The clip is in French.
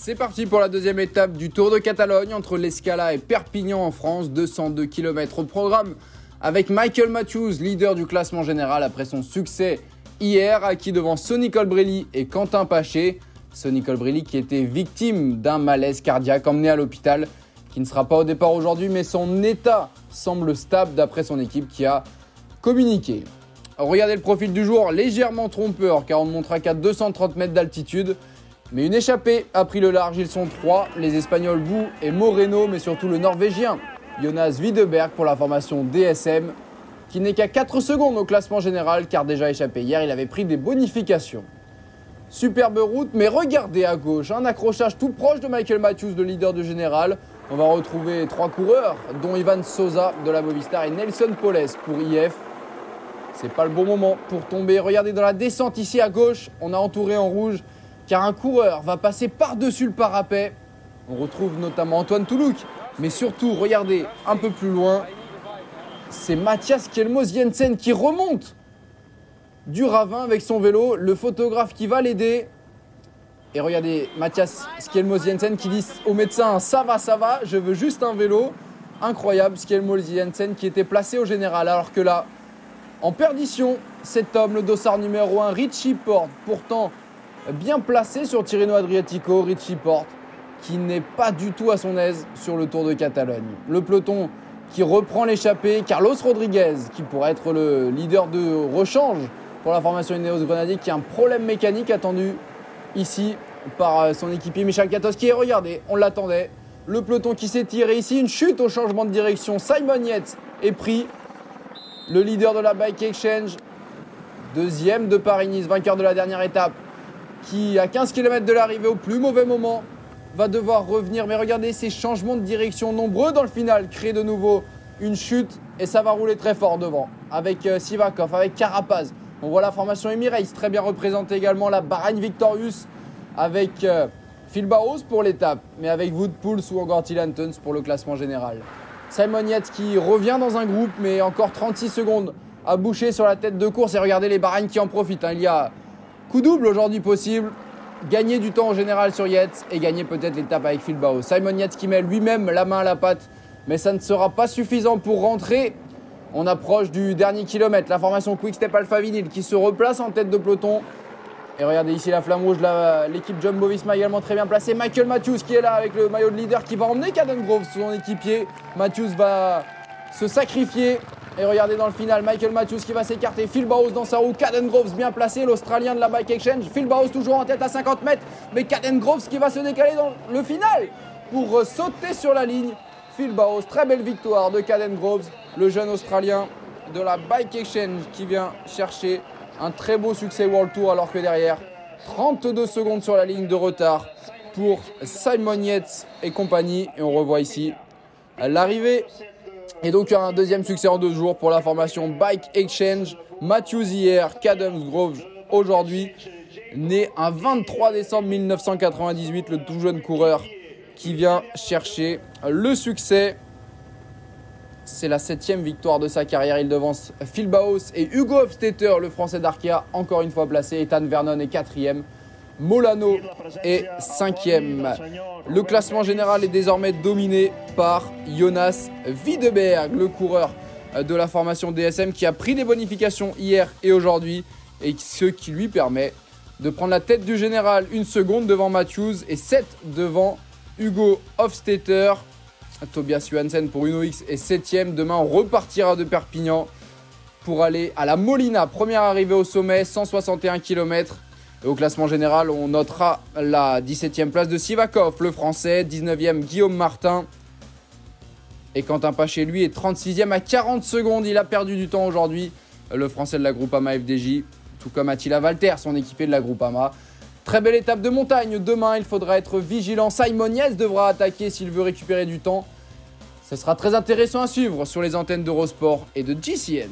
C'est parti pour la deuxième étape du Tour de Catalogne entre l'Escala et Perpignan en France. 202 km au programme avec Michael Matthews, leader du classement général après son succès hier, acquis devant Sonny Colbrelli et Quentin Paché. Sonny Colbrelli qui était victime d'un malaise cardiaque emmené à l'hôpital, qui ne sera pas au départ aujourd'hui, mais son état semble stable d'après son équipe qui a communiqué. Regardez le profil du jour, légèrement trompeur car on ne montera qu'à 230 mètres d'altitude. Mais une échappée a pris le large, ils sont trois, les Espagnols Bou et Moreno, mais surtout le Norvégien Jonas Widerberg pour la formation DSM, qui n'est qu'à 4 secondes au classement général car déjà échappé hier, il avait pris des bonifications. Superbe route, mais regardez à gauche, un accrochage tout proche de Michael Matthews, le leader du général. On va retrouver 3 coureurs, dont Ivan Sosa de la Movistar et Nelson Poles pour IF. C'est pas le bon moment pour tomber. Regardez dans la descente ici à gauche, on a entouré en rouge car un coureur va passer par-dessus le parapet. On retrouve notamment Antoine Toulouk, mais surtout, regardez un peu plus loin, c'est Mathias Kjelmos Jensen qui remonte du ravin avec son vélo, le photographe qui va l'aider. Et regardez Mathias Kjelmos Jensen qui dit au médecin « ça va, je veux juste un vélo ». Incroyable, Kjelmos Jensen qui était placé au général, alors que là, en perdition, cet homme, le dossard numéro 1, Richie Porte, pourtant bien placé sur Tirreno Adriatico, Richie Porte, qui n'est pas du tout à son aise sur le Tour de Catalogne. Le peloton qui reprend l'échappée, Carlos Rodriguez, qui pourrait être le leader de rechange pour la formation Ineos Grenadier, qui a un problème mécanique attendu ici par son équipier Michal Kwiatkowski. Et regardez, on l'attendait, le peloton qui s'est tiré ici, une chute au changement de direction. Simon Yates est pris, le leader de la Bike Exchange, deuxième de Paris-Nice, vainqueur de la dernière étape, qui à 15 km de l'arrivée au plus mauvais moment va devoir revenir. Mais regardez ces changements de direction nombreux dans le final créent de nouveau une chute et ça va rouler très fort devant avec Sivakov, avec Carapaz. On voit la formation Emirates très bien représentée également, la Bahrain Victorious avec Phil Bauhaus pour l'étape, mais avec Wout Poels ou encore Till Antons pour le classement général. Simon Yates qui revient dans un groupe, mais encore 36 secondes à boucher sur la tête de course. Et regardez les Bahreïn qui en profitent. Il y a coup double aujourd'hui possible. Gagner du temps en général sur Yates et gagner peut-être l'étape avec Phil Bauhaus. Simon Yates qui met lui-même la main à la pâte, mais ça ne sera pas suffisant pour rentrer. On approche du dernier kilomètre. La formation Quick-Step Alpha Vinyl qui se replace en tête de peloton. Et regardez ici la flamme rouge, l'équipe Jumbo-Visma également très bien placée. Michael Matthews qui est là avec le maillot de leader qui va emmener Caden Groves, son équipier. Matthews va se sacrifier. Et regardez dans le final, Michael Matthews qui va s'écarter. Phil Bauhaus dans sa roue. Caden Groves bien placé, l'Australien de la Bike Exchange. Phil Bauhaus toujours en tête à 50 mètres. Mais Caden Groves qui va se décaler dans le final pour sauter sur la ligne. Phil Bauhaus, très belle victoire de Caden Groves, le jeune Australien de la Bike Exchange qui vient chercher un très beau succès World Tour, alors que derrière, 32 secondes sur la ligne de retard pour Simon Yates et compagnie. Et on revoit ici l'arrivée. Et donc un deuxième succès en 2 jours pour la formation Bike Exchange. Matthews hier, Caden Groves aujourd'hui. Né un 23 décembre 1998, le tout jeune coureur qui vient chercher le succès. C'est la 7e victoire de sa carrière. Il devance Phil Bauhaus et Hugo Hofstetter, le français d'Arkea, encore une fois placé. Ethan Vernon est 4e. Molano est 5e. Le classement général est désormais dominé par Jonas Widerberg, le coureur de la formation DSM qui a pris des bonifications hier et aujourd'hui, et ce qui lui permet de prendre la tête du général, 1 seconde devant Matthews et 7 devant Hugo Hofstetter. Tobias Johansen pour Uno X est 7e. Demain, on repartira de Perpignan pour aller à la Molina. Première arrivée au sommet, 161 km. Et au classement général, on notera la 17e place de Sivakov, le français. 19e, Guillaume Martin. Et Quentin Paché, lui, est 36e à 40 secondes. Il a perdu du temps aujourd'hui, le français de la Groupama FDJ. Tout comme Attila Valter, son équipier de la Groupama. Très belle étape de montagne. Demain, il faudra être vigilant. Simon Yates devra attaquer s'il veut récupérer du temps. Ce sera très intéressant à suivre sur les antennes d'Eurosport et de GCN.